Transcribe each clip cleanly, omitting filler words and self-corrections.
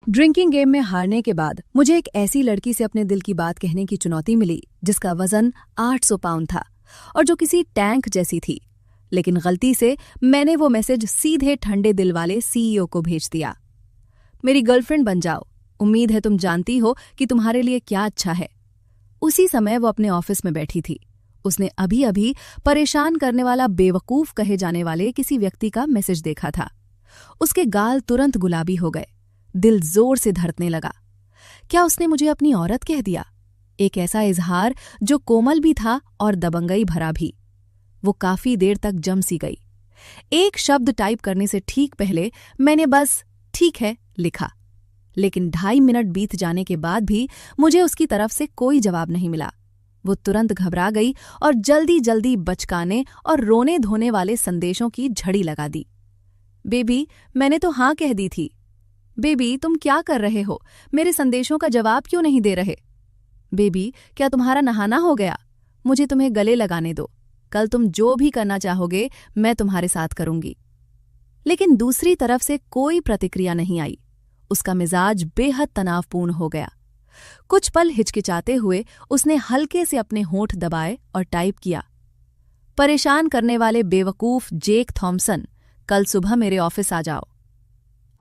Drinking game में हारने के बाद मुझे एक ऐसी लड़की से अपने दिल की बात कहने की चुनौती मिली जिसका वजन 800 पाउंड था और जो किसी टैंक जैसी थी। लेकिन गलती से मैंने वो मैसेज सीधे ठंडे दिल वाले सीईओ को भेज दिया। मेरी गर्लफ्रेंड बन जाओ, उम्मीद है तुम जानती हो कि तुम्हारे लिए क्या अच्छा है। उसी समय वो अपने ऑफिस में बैठी थी। उसने अभी अभी परेशान करने वाला बेवकूफ कहे जाने वाले किसी व्यक्ति का मैसेज देखा था। उसके गाल तुरंत गुलाबी हो गए, दिल जोर से धड़कने लगा। क्या उसने मुझे अपनी औरत कह दिया? एक ऐसा इजहार जो कोमल भी था और दबंगई भरा भी। वो काफी देर तक जम सी गई। एक शब्द टाइप करने से ठीक पहले मैंने बस ठीक है लिखा, लेकिन 2.5 मिनट बीत जाने के बाद भी मुझे उसकी तरफ से कोई जवाब नहीं मिला। वो तुरंत घबरा गई और जल्दी जल्दी बचकाने और रोने धोने वाले संदेशों की झड़ी लगा दी। बेबी, मैंने तो हाँ कह दी थी। बेबी, तुम क्या कर रहे हो? मेरे संदेशों का जवाब क्यों नहीं दे रहे? बेबी, क्या तुम्हारा नहाना हो गया? मुझे तुम्हें गले लगाने दो। कल तुम जो भी करना चाहोगे मैं तुम्हारे साथ करूंगी। लेकिन दूसरी तरफ से कोई प्रतिक्रिया नहीं आई। उसका मिजाज बेहद तनावपूर्ण हो गया। कुछ पल हिचकिचाते हुए उसने हल्के से अपने होंठ दबाए और टाइप किया, परेशान करने वाले बेवकूफ जेक थॉम्सन, कल सुबह मेरे ऑफिस आ जाओ।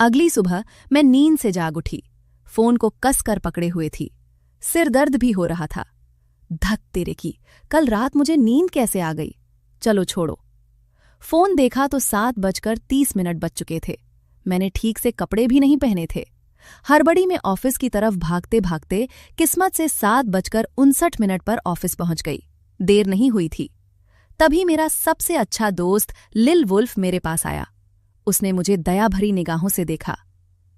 अगली सुबह मैं नींद से जाग उठी। फोन को कस कर पकड़े हुए थी। सिर दर्द भी हो रहा था। धत तेरे की, कल रात मुझे नींद कैसे आ गई? चलो छोड़ो। फोन देखा तो 7:30 बज चुके थे। मैंने ठीक से कपड़े भी नहीं पहने थे। हड़बड़ी में ऑफिस की तरफ भागते भागते किस्मत से 7:59 पर ऑफिस पहुंच गई। देर नहीं हुई थी। तभी मेरा सबसे अच्छा दोस्त लिल वुल्फ मेरे पास आया। उसने मुझे दया भरी निगाहों से देखा।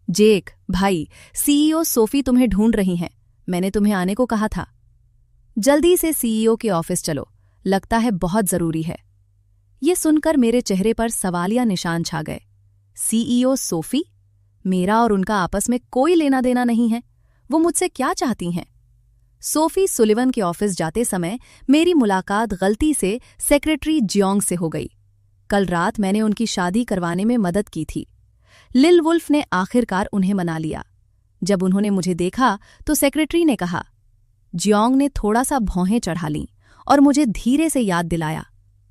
जेक भाई, सीईओ सोफी तुम्हें ढूंढ रही हैं। मैंने तुम्हें आने को कहा था। जल्दी से सीईओ के ऑफिस चलो, लगता है बहुत जरूरी है। ये सुनकर मेरे चेहरे पर सवालिया निशान छा गए। CEO Sophie? मेरा और उनका आपस में कोई लेना देना नहीं है। वो मुझसे क्या चाहती हैं? सोफी सुलिवन के ऑफिस जाते समय मेरी मुलाकात गलती से सेक्रेटरी जियोंग से हो गई। कल रात मैंने उनकी शादी करवाने में मदद की थी। लिल वुल्फ ने आखिरकार उन्हें मना लिया। जब उन्होंने मुझे देखा तो सेक्रेटरी ने कहा। जियोंग ने थोड़ा सा भौहें चढ़ा लीं और मुझे धीरे से याद दिलाया,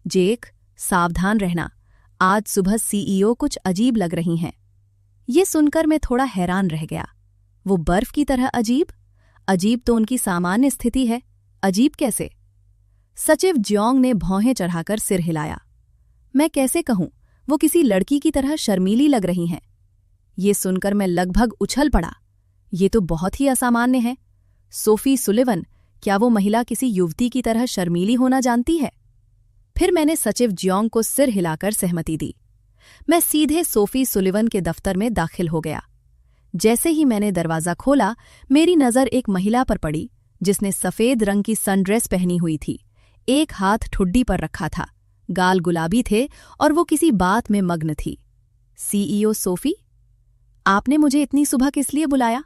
जेक सावधान रहना, आज सुबह सीईओ कुछ अजीब लग रही हैं। ये सुनकर मैं थोड़ा हैरान रह गया। वो बर्फ की तरह अजीब? अजीब तो उनकी सामान्य स्थिति है, अजीब कैसे? सचिव जियोंग ने भौहें चढ़ाकर सिर हिलाया। मैं कैसे कहूं, वो किसी लड़की की तरह शर्मीली लग रही हैं। ये सुनकर मैं लगभग उछल पड़ा। ये तो बहुत ही असामान्य है। सोफी सुलिवन, क्या वो महिला किसी युवती की तरह शर्मीली होना जानती है? फिर मैंने सचिव जियोंग को सिर हिलाकर सहमति दी। मैं सीधे सोफी सुलिवन के दफ्तर में दाखिल हो गया। जैसे ही मैंने दरवाजा खोला, मेरी नजर एक महिला पर पड़ी जिसने सफेद रंग की सनड्रेस पहनी हुई थी। एक हाथ ठुड्डी पर रखा था, गाल गुलाबी थे और वो किसी बात में मग्न थी। सीईओ सोफी, आपने मुझे इतनी सुबह किस लिए बुलाया?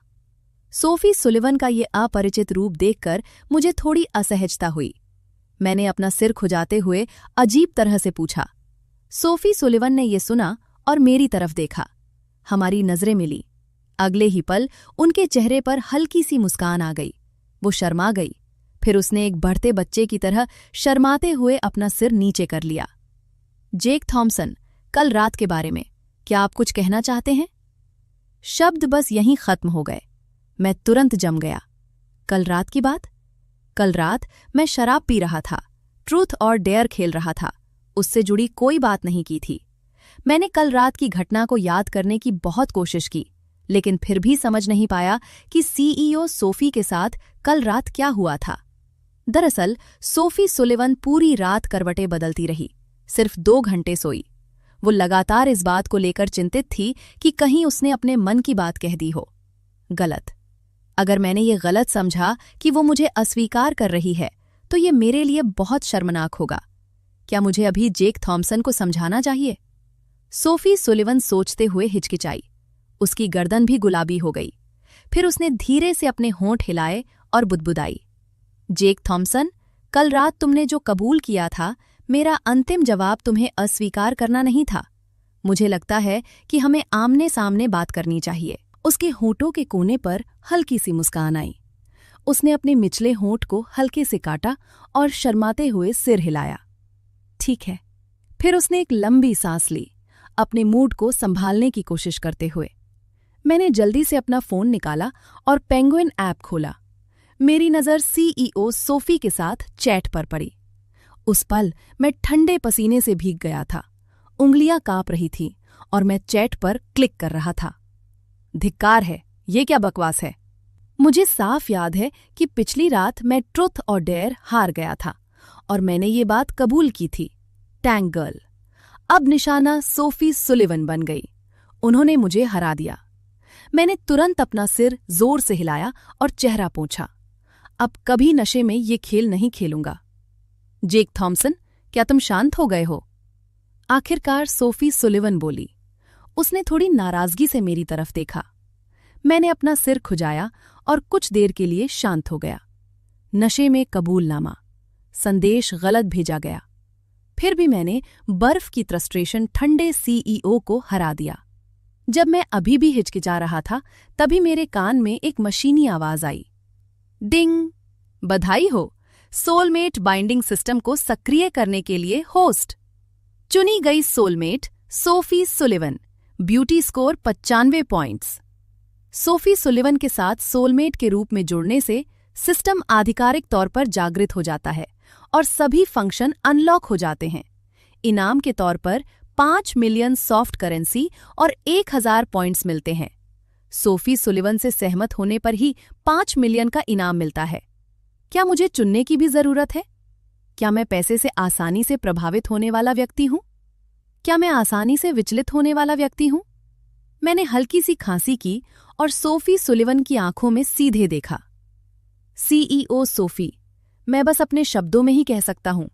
सोफी सुलिवन का ये अपरिचित रूप देखकर मुझे थोड़ी असहजता हुई। मैंने अपना सिर खुजाते हुए अजीब तरह से पूछा। सोफी सुलिवन ने यह सुना और मेरी तरफ देखा। हमारी नजरें मिली। अगले ही पल उनके चेहरे पर हल्की सी मुस्कान आ गई। वो शर्मा गई। फिर उसने एक बढ़ते बच्चे की तरह शर्माते हुए अपना सिर नीचे कर लिया। जेक थॉम्सन, कल रात के बारे में क्या आप कुछ कहना चाहते हैं? शब्द बस यहीं खत्म हो गए। मैं तुरंत जम गया। कल रात की बात? कल रात मैं शराब पी रहा था, ट्रूथ और डेयर खेल रहा था। उससे जुड़ी कोई बात नहीं की थी। मैंने कल रात की घटना को याद करने की बहुत कोशिश की, लेकिन फिर भी समझ नहीं पाया कि सीईओ सोफी के साथ कल रात क्या हुआ था। दरअसल सोफी सुलिवन पूरी रात करवटें बदलती रही, सिर्फ 2 घंटे सोई। वो लगातार इस बात को लेकर चिंतित थी कि कहीं उसने अपने मन की बात कह दी हो। गलत। अगर मैंने ये गलत समझा कि वो मुझे अस्वीकार कर रही है तो ये मेरे लिए बहुत शर्मनाक होगा। क्या मुझे अभी जेक थॉम्सन को समझाना चाहिए? सोफी सुलिवन सोचते हुए हिचकिचाई। उसकी गर्दन भी गुलाबी हो गई। फिर उसने धीरे से अपने होंठ हिलाए और बुदबुदाई, जेक थॉम्सन, कल रात तुमने जो कबूल किया था, मेरा अंतिम जवाब तुम्हें अस्वीकार करना नहीं था। मुझे लगता है कि हमें आमने सामने बात करनी चाहिए। उसके होठों के कोने पर हल्की सी मुस्कान आई। उसने अपने निचले होंठ को हल्के से काटा और शर्माते हुए सिर हिलाया। ठीक है। फिर उसने एक लंबी सांस ली, अपने मूड को संभालने की कोशिश करते हुए। मैंने जल्दी से अपना फोन निकाला और पेंगुइन ऐप खोला। मेरी नज़र सीईओ सोफी के साथ चैट पर पड़ी। उस पल मैं ठंडे पसीने से भीग गया था, उंगलियां कांप रही थीं और मैं चैट पर क्लिक कर रहा था। धिक्कार है, ये क्या बकवास है। मुझे साफ याद है कि पिछली रात मैं ट्रुथ और डेयर हार गया था और मैंने ये बात कबूल की थी। Tank girl. अब निशाना सोफी सुलिवन बन गई। उन्होंने मुझे हरा दिया। मैंने तुरंत अपना सिर जोर से हिलाया और चेहरा पोंछा। अब कभी नशे में ये खेल नहीं खेलूंगा। जेक थॉम्सन, क्या तुम शांत हो गए हो? आखिरकार सोफी सुलिवन बोली। उसने थोड़ी नाराजगी से मेरी तरफ देखा। मैंने अपना सिर खुजाया और कुछ देर के लिए शांत हो गया। नशे में कबूलनामा, संदेश गलत भेजा गया। फिर भी मैंने बर्फ की त्रस्ट्रेशन ठंडे सीईओ को हरा दिया। जब मैं अभी भी हिचकिचा रहा था, तभी मेरे कान में एक मशीनी आवाज आई। डिंग! बधाई हो, सोलमेट बाइंडिंग सिस्टम को सक्रिय करने के लिए होस्ट। चुनी गई soulmate Sophie Sullivan. Beauty score 95 points. Sophie Sullivan के साथ सोलमेट के रूप में जुड़ने से सिस्टम आधिकारिक तौर पर जागृत हो जाता है और सभी फंक्शन अनलॉक हो जाते हैं। इनाम के तौर पर 5 मिलियन सॉफ्ट करेंसी और 1000 पॉइंट्स मिलते हैं। सोफी सुलिवन से सहमत होने पर ही 5 मिलियन का इनाम मिलता है। क्या मुझे चुनने की भी जरूरत है? क्या मैं पैसे से आसानी से प्रभावित होने वाला व्यक्ति हूं? क्या मैं आसानी से विचलित होने वाला व्यक्ति हूं? मैंने हल्की सी खांसी की और सोफी सुलिवन की आंखों में सीधे देखा। सीईओ सोफी, मैं बस अपने शब्दों में ही कह सकता हूं।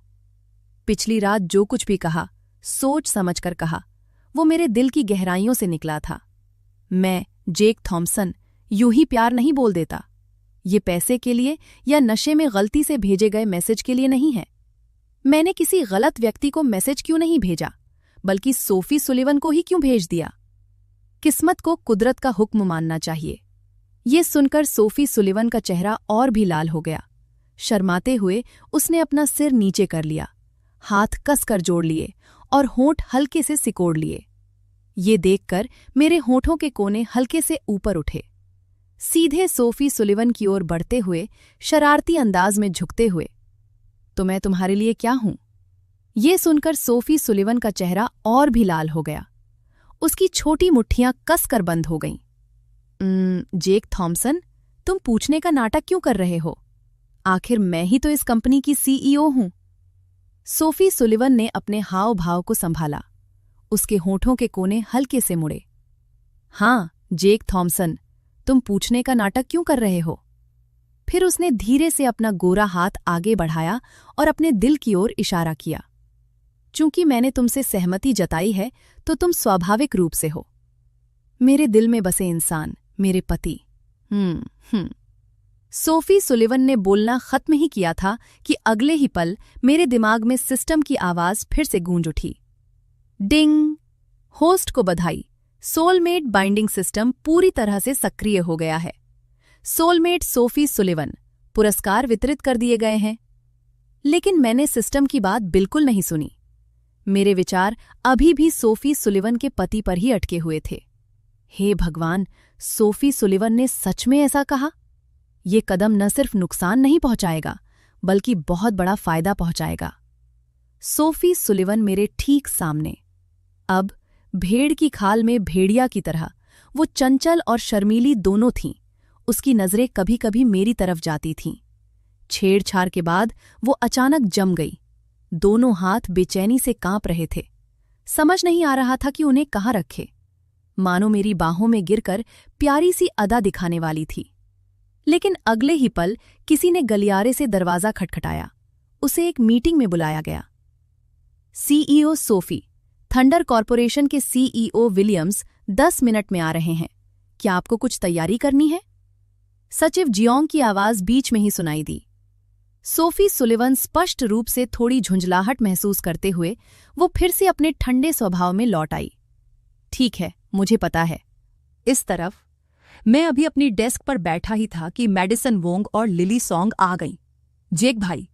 पिछली रात जो कुछ भी कहा, सोच समझकर कहा। वो मेरे दिल की गहराइयों से निकला था। मैं, जेक थॉम्सन, यूं ही प्यार नहीं बोल देता। ये पैसे के लिए या नशे में गलती से भेजे गए मैसेज के लिए नहीं है। मैंने किसी गलत व्यक्ति को मैसेज क्यों नहीं भेजा, बल्कि सोफी सुलिवन को ही क्यों भेज दिया? किस्मत को कुदरत का हुक्म मानना चाहिए। ये सुनकर सोफी सुलिवन का चेहरा और भी लाल हो गया। शर्माते हुए उसने अपना सिर नीचे कर लिया, हाथ कसकर जोड़ लिए और होंठ हल्के से सिकोड़ लिए। ये देखकर मेरे होठों के कोने हल्के से ऊपर उठे। सीधे सोफी सुलिवन की ओर बढ़ते हुए, शरारती अंदाज में झुकते हुए, तो मैं तुम्हारे लिए क्या हूं? ये सुनकर सोफी सुलिवन का चेहरा और भी लाल हो गया। उसकी छोटी मुट्ठियां कसकर बंद हो गईं। जेक थॉम्सन, तुम पूछने का नाटक क्यों कर रहे हो? आखिर मैं ही तो इस कंपनी की सीईओ हूं। सोफी सुलिवन ने अपने हाव भाव को संभाला। उसके होठों के कोने हल्के से मुड़े। हाँ, जेक थॉम्सन, तुम पूछने का नाटक क्यों कर रहे हो? फिर उसने धीरे से अपना गोरा हाथ आगे बढ़ाया और अपने दिल की ओर इशारा किया। चूंकि मैंने तुमसे सहमति जताई है, तो तुम स्वाभाविक रूप से हो मेरे दिल में बसे इंसान, मेरे पति। सोफी सुलिवन ने बोलना खत्म ही किया था कि अगले ही पल मेरे दिमाग में सिस्टम की आवाज फिर से गूंज उठी। डिंग! होस्ट को बधाई, सोलमेट बाइंडिंग सिस्टम पूरी तरह से सक्रिय हो गया है। सोलमेट सोफी सुलिवन, पुरस्कार वितरित कर दिए गए हैं। लेकिन मैंने सिस्टम की बात बिल्कुल नहीं सुनी। मेरे विचार अभी भी सोफी सुलिवन के पति पर ही अटके हुए थे। हे भगवान, सोफी सुलिवन ने सच में ऐसा कहा? ये कदम न सिर्फ नुकसान नहीं पहुंचाएगा, बल्कि बहुत बड़ा फायदा पहुंचाएगा। सोफी सुलिवन मेरे ठीक सामने। अब भेड़ की खाल में भेड़िया की तरह वो चंचल और शर्मीली दोनों थीं। उसकी नजरें कभी कभी मेरी तरफ जाती थीं। छेड़छाड़ के बाद वो अचानक जम गई। दोनों हाथ बेचैनी से कांप रहे थे। समझ नहीं आ रहा था कि उन्हें कहाँ रखे। मानो मेरी बाहों में गिरकर प्यारी सी अदा दिखाने वाली थी। लेकिन अगले ही पल किसी ने गलियारे से दरवाजा खटखटाया। उसे एक मीटिंग में बुलाया गया। सीईओ सोफी, थंडर कॉरपोरेशन के सीईओ विलियम्स 10 मिनट में आ रहे हैं। क्या आपको कुछ तैयारी करनी है? सचिव जियोंग की आवाज बीच में ही सुनाई दी। सोफी सुलिवन स्पष्ट रूप से थोड़ी झुंझलाहट महसूस करते हुए वो फिर से अपने ठंडे स्वभाव में लौट आई। ठीक है, मुझे पता है। इस तरफ मैं अभी अपनी डेस्क पर बैठा ही था कि मैडिसन वोंग और लिली सॉन्ग आ गईं। जेक भाई,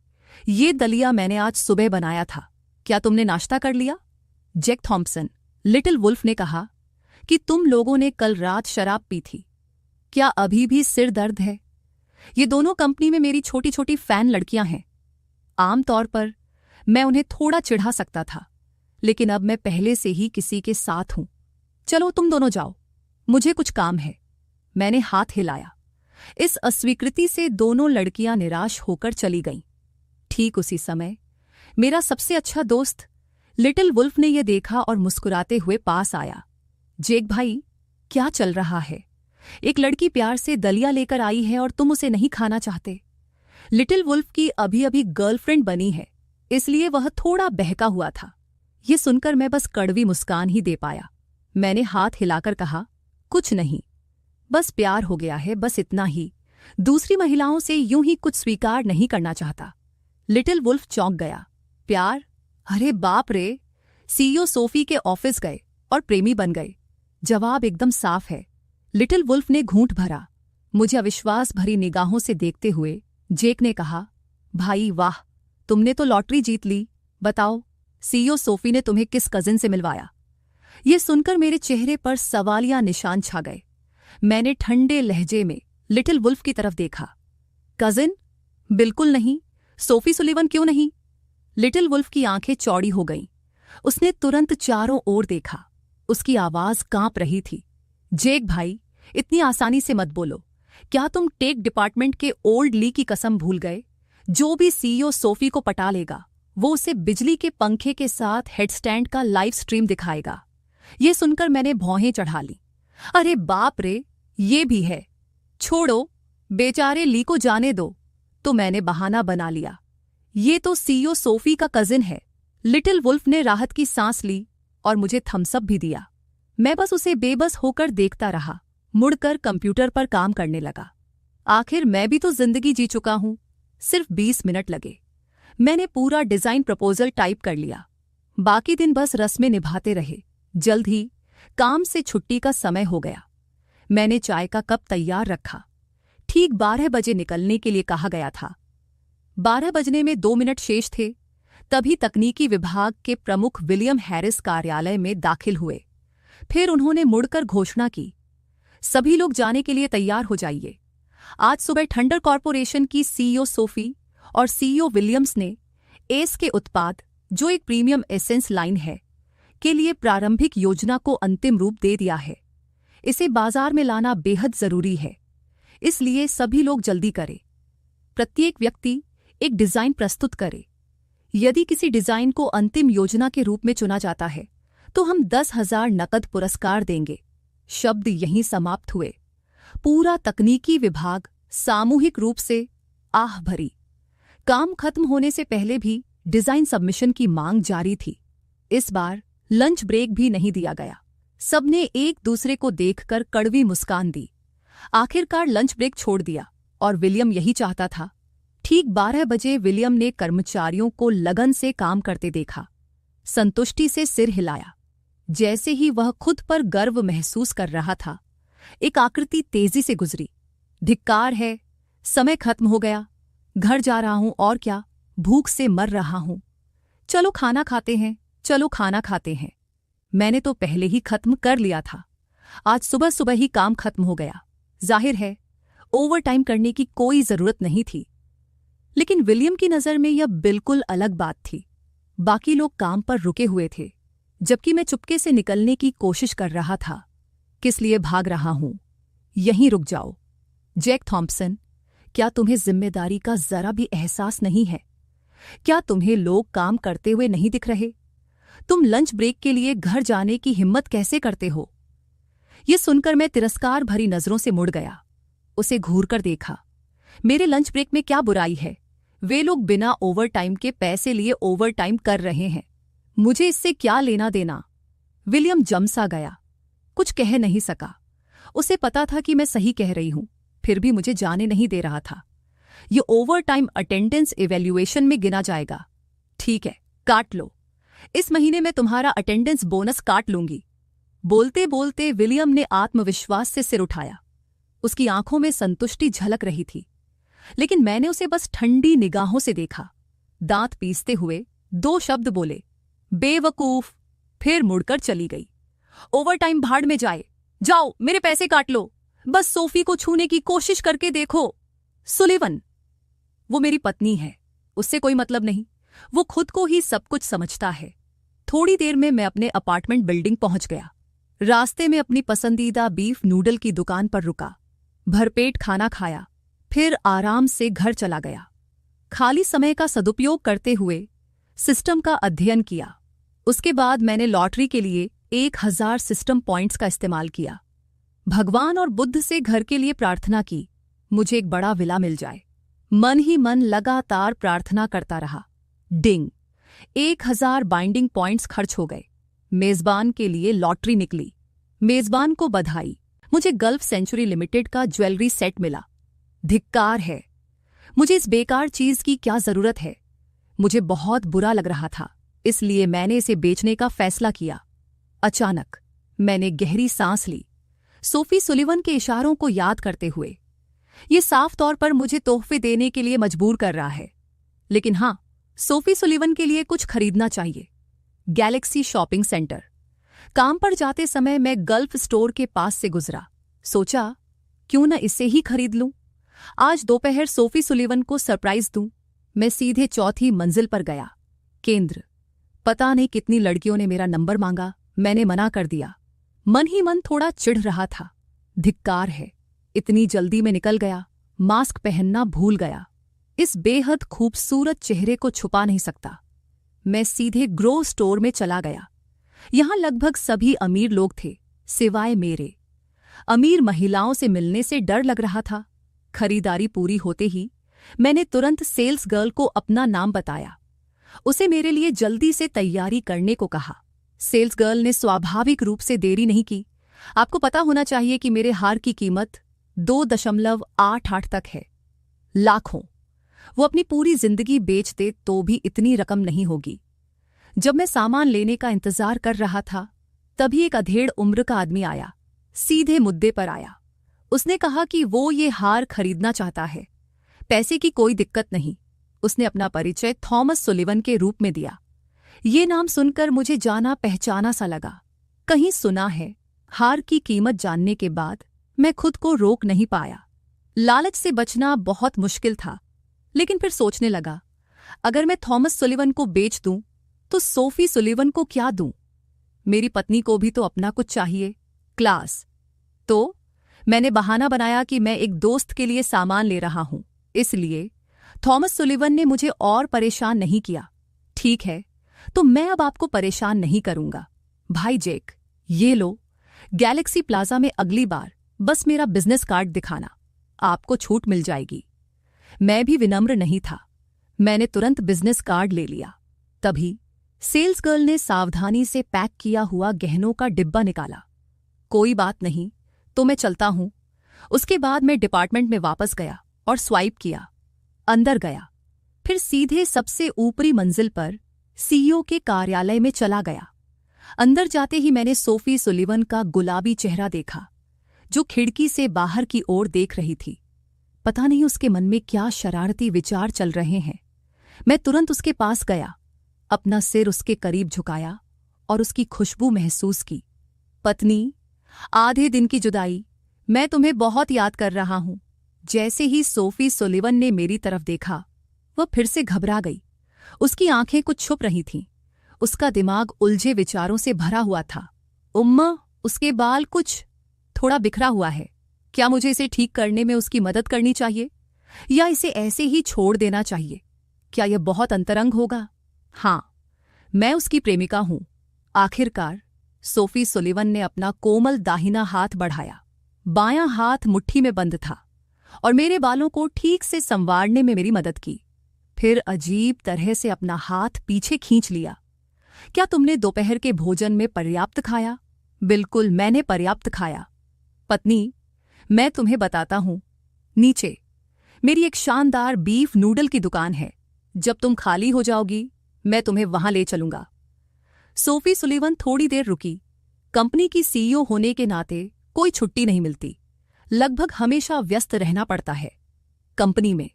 ये दलिया मैंने आज सुबह बनाया था, क्या तुमने नाश्ता कर लिया? जैक थॉम्पसन, लिटिल वुल्फ ने कहा कि तुम लोगों ने कल रात शराब पी थी। क्या अभी भी सिर दर्द है? ये दोनों कंपनी में मेरी छोटी छोटी फैन लड़कियां हैं। आमतौर पर मैं उन्हें थोड़ा चिढ़ा सकता था, लेकिन अब मैं पहले से ही किसी के साथ हूं। चलो तुम दोनों जाओ, मुझे कुछ काम है। मैंने हाथ हिलाया। इस अस्वीकृति से दोनों लड़कियां निराश होकर चली गईं। ठीक उसी समय मेरा सबसे अच्छा दोस्त लिटिल वुल्फ ने यह देखा और मुस्कुराते हुए पास आया। जेक भाई, क्या चल रहा है? एक लड़की प्यार से दलिया लेकर आई है और तुम उसे नहीं खाना चाहते। लिटिल वुल्फ की अभी अभी गर्लफ्रेंड बनी है, इसलिए वह थोड़ा बहका हुआ था। ये सुनकर मैं बस कड़वी मुस्कान ही दे पाया। मैंने हाथ हिलाकर कहा, कुछ नहीं, बस प्यार हो गया है, बस इतना ही। दूसरी महिलाओं से यूं ही कुछ स्वीकार नहीं करना चाहता। लिटिल वुल्फ चौंक गया। प्यार? अरे बाप रे! सीईओ सोफी के ऑफिस गए और प्रेमी बन गए। जवाब एकदम साफ है। लिटिल वुल्फ ने घूंट भरा। मुझे अविश्वास भरी निगाहों से देखते हुए जेक ने कहा, भाई वाह, तुमने तो लॉटरी जीत ली। बताओ, सीईओ सोफी ने तुम्हें किस कजिन से मिलवाया? ये सुनकर मेरे चेहरे पर सवालिया निशान छा गए। मैंने ठंडे लहजे में लिटिल वुल्फ की तरफ देखा। कजिन? बिल्कुल नहीं। सोफी सुलिवन क्यों नहीं? लिटिल वुल्फ की आंखें चौड़ी हो गईं। उसने तुरंत चारों ओर देखा। उसकी आवाज कांप रही थी। जेक भाई, इतनी आसानी से मत बोलो। क्या तुम टेक डिपार्टमेंट के ओल्ड ली की कसम भूल गए? जो भी सीईओ सोफी को पटा लेगा, वो उसे बिजली के पंखे के साथ हेडस्टैंड का लाइव स्ट्रीम दिखाएगा। ये सुनकर मैंने भौहें चढ़ा ली। अरे बाप रे, ये भी है। छोड़ो, बेचारे ली को जाने दो। तो मैंने बहाना बना लिया, ये तो सीईओ सोफी का कजिन है। लिटिल वुल्फ ने राहत की सांस ली और मुझे थम्सअप भी दिया। मैं बस उसे बेबस होकर देखता रहा, मुड़कर कंप्यूटर पर काम करने लगा। आखिर मैं भी तो जिंदगी जी चुका हूं। सिर्फ 20 मिनट लगे। मैंने पूरा डिजाइन प्रपोजल टाइप कर लिया। बाकी दिन बस रस्में निभाते रहे। जल्द ही काम से छुट्टी का समय हो गया। मैंने चाय का कप तैयार रखा। ठीक 12 बजे निकलने के लिए कहा गया था। 12 बजने में 2 मिनट शेष थे। तभी तकनीकी विभाग के प्रमुख विलियम हैरिस कार्यालय में दाखिल हुए। फिर उन्होंने मुड़कर घोषणा की, सभी लोग जाने के लिए तैयार हो जाइए। आज सुबह ठंडर कॉर्पोरेशन की सीईओ सोफी और सीईओ विलियम्स ने एस के उत्पाद, जो एक प्रीमियम एसेंस लाइन है, के लिए प्रारंभिक योजना को अंतिम रूप दे दिया है। इसे बाजार में लाना बेहद जरूरी है, इसलिए सभी लोग जल्दी करें। प्रत्येक व्यक्ति एक डिजाइन प्रस्तुत करे। यदि किसी डिजाइन को अंतिम योजना के रूप में चुना जाता है तो हम 10,000 नकद पुरस्कार देंगे। शब्द यहीं समाप्त हुए। पूरा तकनीकी विभाग सामूहिक रूप से आह भरी। काम खत्म होने से पहले भी डिजाइन सबमिशन की मांग जारी थी। इस बार लंच ब्रेक भी नहीं दिया गया। सबने एक दूसरे को देखकर कड़वी मुस्कान दी। आखिरकार लंच ब्रेक छोड़ दिया और विलियम यही चाहता था। ठीक 12 बजे विलियम ने कर्मचारियों को लगन से काम करते देखा। संतुष्टि से सिर हिलाया। जैसे ही वह खुद पर गर्व महसूस कर रहा था, एक आकृति तेजी से गुजरी। धिक्कार है, समय खत्म हो गया। घर जा रहा हूं और क्या, भूख से मर रहा हूं। चलो खाना खाते हैं, चलो खाना खाते हैं। मैंने तो पहले ही खत्म कर लिया था। आज सुबह सुबह ही काम खत्म हो गया। जाहिर है ओवर टाइम करने की कोई जरूरत नहीं थी। लेकिन विलियम की नज़र में यह बिल्कुल अलग बात थी। बाकी लोग काम पर रुके हुए थे, जबकि मैं चुपके से निकलने की कोशिश कर रहा था। किस लिए भाग रहा हूं? यहीं रुक जाओ। जैक थॉम्पसन, क्या तुम्हें जिम्मेदारी का जरा भी एहसास नहीं है? क्या तुम्हें लोग काम करते हुए नहीं दिख रहे? तुम लंच ब्रेक के लिए घर जाने की हिम्मत कैसे करते हो? ये सुनकर मैं तिरस्कार भरी नजरों से मुड़ गया। उसे घूरकर देखा। मेरे लंच ब्रेक में क्या बुराई है? वे लोग बिना ओवर टाइम के पैसे लिए ओवर टाइम कर रहे हैं। मुझे इससे क्या लेना देना? विलियम जमसा गया। कुछ कह नहीं सका। उसे पता था कि मैं सही कह रही हूं, फिर भी मुझे जाने नहीं दे रहा था। ये ओवर टाइम अटेंडेंस इवैल्यूएशन में गिना जाएगा। ठीक है, काट लो। इस महीने में तुम्हारा अटेंडेंस बोनस काट लूंगी। बोलते बोलते विलियम ने आत्मविश्वास से सिर उठाया। उसकी आंखों में संतुष्टि झलक रही थी, लेकिन मैंने उसे बस ठंडी निगाहों से देखा। दांत पीसते हुए 2 शब्द बोले, बेवकूफ, फिर मुड़कर चली गई। ओवरटाइम भाड़ में जाए, जाओ मेरे पैसे काट लो, बस सोफी को छूने की कोशिश करके देखो। सुलिवन, वो मेरी पत्नी है, उससे कोई मतलब नहीं, वो खुद को ही सब कुछ समझता है। थोड़ी देर में मैं अपने अपार्टमेंट बिल्डिंग पहुंच गया। रास्ते में अपनी पसंदीदा बीफ नूडल की दुकान पर रुका, भरपेट खाना खाया, फिर आराम से घर चला गया। खाली समय का सदुपयोग करते हुए सिस्टम का अध्ययन किया। उसके बाद मैंने लॉटरी के लिए 1000 सिस्टम पॉइंट्स का इस्तेमाल किया। भगवान और बुद्ध से घर के लिए प्रार्थना की, मुझे एक बड़ा विला मिल जाए। मन ही मन लगातार प्रार्थना करता रहा। डिंग, 1000 बाइंडिंग पॉइंट्स खर्च हो गए। मेजबान के लिए लॉटरी निकली। मेजबान को बधाई, मुझे गल्फ सेंचुरी लिमिटेड का ज्वेलरी सेट मिला। धिक्कार है, मुझे इस बेकार चीज की क्या जरूरत है। मुझे बहुत बुरा लग रहा था, इसलिए मैंने इसे बेचने का फैसला किया। अचानक मैंने गहरी सांस ली, सोफी सुलिवन के इशारों को याद करते हुए। ये साफ तौर पर मुझे तोहफे देने के लिए मजबूर कर रहा है, लेकिन हां, सोफी सुलिवन के लिए कुछ खरीदना चाहिए। Galaxy shopping centre. काम पर जाते समय मैं गल्फ स्टोर के पास से गुजरा। सोचा, क्यों न इसे ही खरीद लूं। आज दोपहर सोफी सुलिवन को सरप्राइज दूं। मैं सीधे 4थी मंजिल पर गया। केंद्र। पता नहीं कितनी लड़कियों ने मेरा नंबर मांगा, मैंने मना कर दिया। मन ही मन थोड़ा चिढ़ रहा था। धिक्कार है, इतनी जल्दी में निकल गया, मास्क पहनना भूल गया। इस बेहद खूबसूरत चेहरे को छुपा नहीं सकता। मैं सीधे ग्रो स्टोर में चला गया। यहां लगभग सभी अमीर लोग थे, सिवाय मेरे। अमीर महिलाओं से मिलने से डर लग रहा था। खरीदारी पूरी होते ही मैंने तुरंत सेल्स गर्ल को अपना नाम बताया। उसे मेरे लिए जल्दी से तैयारी करने को कहा। सेल्स गर्ल ने स्वाभाविक रूप से देरी नहीं की। आपको पता होना चाहिए कि मेरे हार की कीमत 2.88 तक है। लाखों। वो अपनी पूरी जिंदगी बेच दे तो भी इतनी रकम नहीं होगी। जब मैं सामान लेने का इंतजार कर रहा था, तभी एक अधेड़ उम्र का आदमी आया। सीधे मुद्दे पर आया। उसने कहा कि वो ये हार खरीदना चाहता है। पैसे की कोई दिक्कत नहीं। उसने अपना परिचय थॉमस सुलिवन के रूप में दिया। ये नाम सुनकर मुझे जाना पहचाना सा लगा, कहीं सुना है। हार की कीमत जानने के बाद मैं खुद को रोक नहीं पाया। लालच से बचना बहुत मुश्किल था, लेकिन फिर सोचने लगा, अगर मैं थॉमस सुलिवन को बेच दूं तो सोफी सुलिवन को क्या दूं? मेरी पत्नी को भी तो अपना कुछ चाहिए, क्लास। तो मैंने बहाना बनाया कि मैं एक दोस्त के लिए सामान ले रहा हूं, इसलिए थॉमस सुलिवन ने मुझे और परेशान नहीं किया। ठीक है, तो मैं अब आपको परेशान नहीं करूंगा। भाई जेक, ये लो, गैलेक्सी प्लाजा में अगली बार बस मेरा बिजनेस कार्ड दिखाना, आपको छूट मिल जाएगी। मैं भी विनम्र नहीं था। मैंने तुरंत बिजनेस कार्ड ले लिया। तभी सेल्स गर्ल ने सावधानी से पैक किया हुआ गहनों का डिब्बा निकाला। कोई बात नहीं, तो मैं चलता हूं। उसके बाद मैं डिपार्टमेंट में वापस गया और स्वाइप किया। अंदर गया, फिर सीधे सबसे ऊपरी मंजिल पर सीईओ के कार्यालय में चला गया। अंदर जाते ही मैंने सोफी सुलिवन का गुलाबी चेहरा देखा, जो खिड़की से बाहर की ओर देख रही थी। पता नहीं उसके मन में क्या शरारती विचार चल रहे हैं। मैं तुरंत उसके पास गया, अपना सिर उसके करीब झुकाया और उसकी खुशबू महसूस की। पत्नी, आधे दिन की जुदाई, मैं तुम्हें बहुत याद कर रहा हूं। जैसे ही सोफी सुलिवन ने मेरी तरफ देखा, वह फिर से घबरा गई। उसकी आंखें कुछ छुप रही थीं। उसका दिमाग उलझे विचारों से भरा हुआ था। उम्मा, उसके बाल कुछ थोड़ा बिखरा हुआ है। क्या मुझे इसे ठीक करने में उसकी मदद करनी चाहिए या इसे ऐसे ही छोड़ देना चाहिए? क्या यह बहुत अंतरंग होगा? हां, मैं उसकी प्रेमिका हूं। आखिरकार सोफी सुलिवन ने अपना कोमल दाहिना हाथ बढ़ाया। बायां हाथ मुट्ठी में बंद था और मेरे बालों को ठीक से संवारने में मेरी मदद की। फिर अजीब तरह से अपना हाथ पीछे खींच लिया। क्या तुमने दोपहर के भोजन में पर्याप्त खाया? बिल्कुल, मैंने पर्याप्त खाया। पत्नी, मैं तुम्हें बताता हूं, नीचे मेरी एक शानदार बीफ नूडल की दुकान है। जब तुम खाली हो जाओगी, मैं तुम्हें वहां ले चलूंगा। सोफी सुलिवन थोड़ी देर रुकी। कंपनी की सीईओ होने के नाते कोई छुट्टी नहीं मिलती। लगभग हमेशा व्यस्त रहना पड़ता है कंपनी में,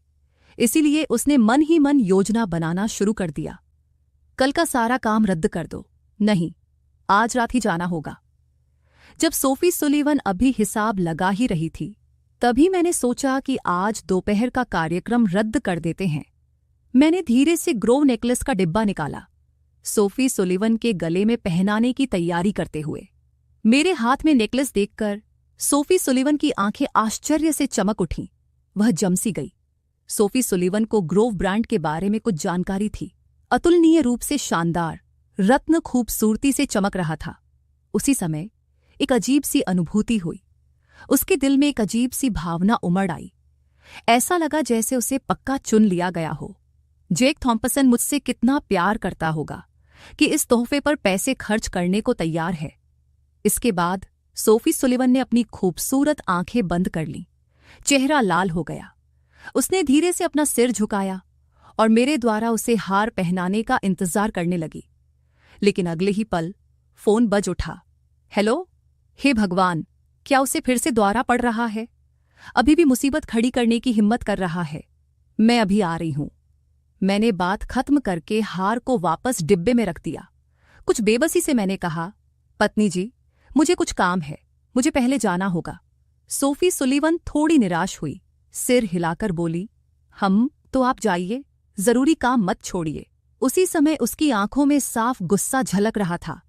इसीलिए उसने मन ही मन योजना बनाना शुरू कर दिया। कल का सारा काम रद्द कर दो, नहीं, आज रात ही जाना होगा। जब सोफी सुलीवन अभी हिसाब लगा ही रही थी, तभी मैंने सोचा कि आज दोपहर का कार्यक्रम रद्द कर देते हैं। मैंने धीरे से ग्रोव नेकलेस का डिब्बा निकाला, सोफी सुलीवन के गले में पहनाने की तैयारी करते हुए। मेरे हाथ में नेकलेस देखकर सोफी सुलीवन की आंखें आश्चर्य से चमक उठीं। वह जमसी गई। सोफी सुलीवन को ग्रोव ब्रांड के बारे में कुछ जानकारी थी। अतुलनीय रूप से शानदार, रत्न खूबसूरती से चमक रहा था। उसी समय एक अजीब सी अनुभूति हुई। उसके दिल में एक अजीब सी भावना उमड़ आई। ऐसा लगा जैसे उसे पक्का चुन लिया गया हो। जेक थॉम्पसन मुझसे कितना प्यार करता होगा कि इस तोहफे पर पैसे खर्च करने को तैयार है। इसके बाद सोफी सुलीवन ने अपनी खूबसूरत आंखें बंद कर लीं। चेहरा लाल हो गया। उसने धीरे से अपना सिर झुकाया और मेरे द्वारा उसे हार पहनाने का इंतजार करने लगी। लेकिन अगले ही पल फोन बज उठा। हेलो, हे भगवान, क्या उसे फिर से द्वारा पड़ रहा है? अभी भी मुसीबत खड़ी करने की हिम्मत कर रहा है। मैं अभी आ रही हूं। मैंने बात खत्म करके हार को वापस डिब्बे में रख दिया। कुछ बेबसी से मैंने कहा, पत्नी जी, मुझे कुछ काम है, मुझे पहले जाना होगा। सोफी सुलीवन थोड़ी निराश हुई, सिर हिलाकर बोली, तो आप जाइए, जरूरी काम मत छोड़िए। उसी समय उसकी आंखों में साफ गुस्सा झलक रहा था।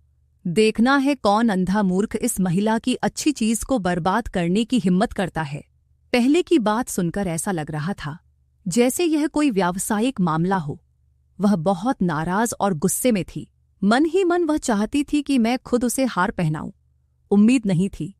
देखना है कौन अंधा मूर्ख इस महिला की अच्छी चीज को बर्बाद करने की हिम्मत करता है। पहले की बात सुनकर ऐसा लग रहा था जैसे यह कोई व्यावसायिक मामला हो। वह बहुत नाराज और गुस्से में थी। मन ही मन वह चाहती थी कि मैं खुद उसे हार पहनाऊं। उम्मीद नहीं थी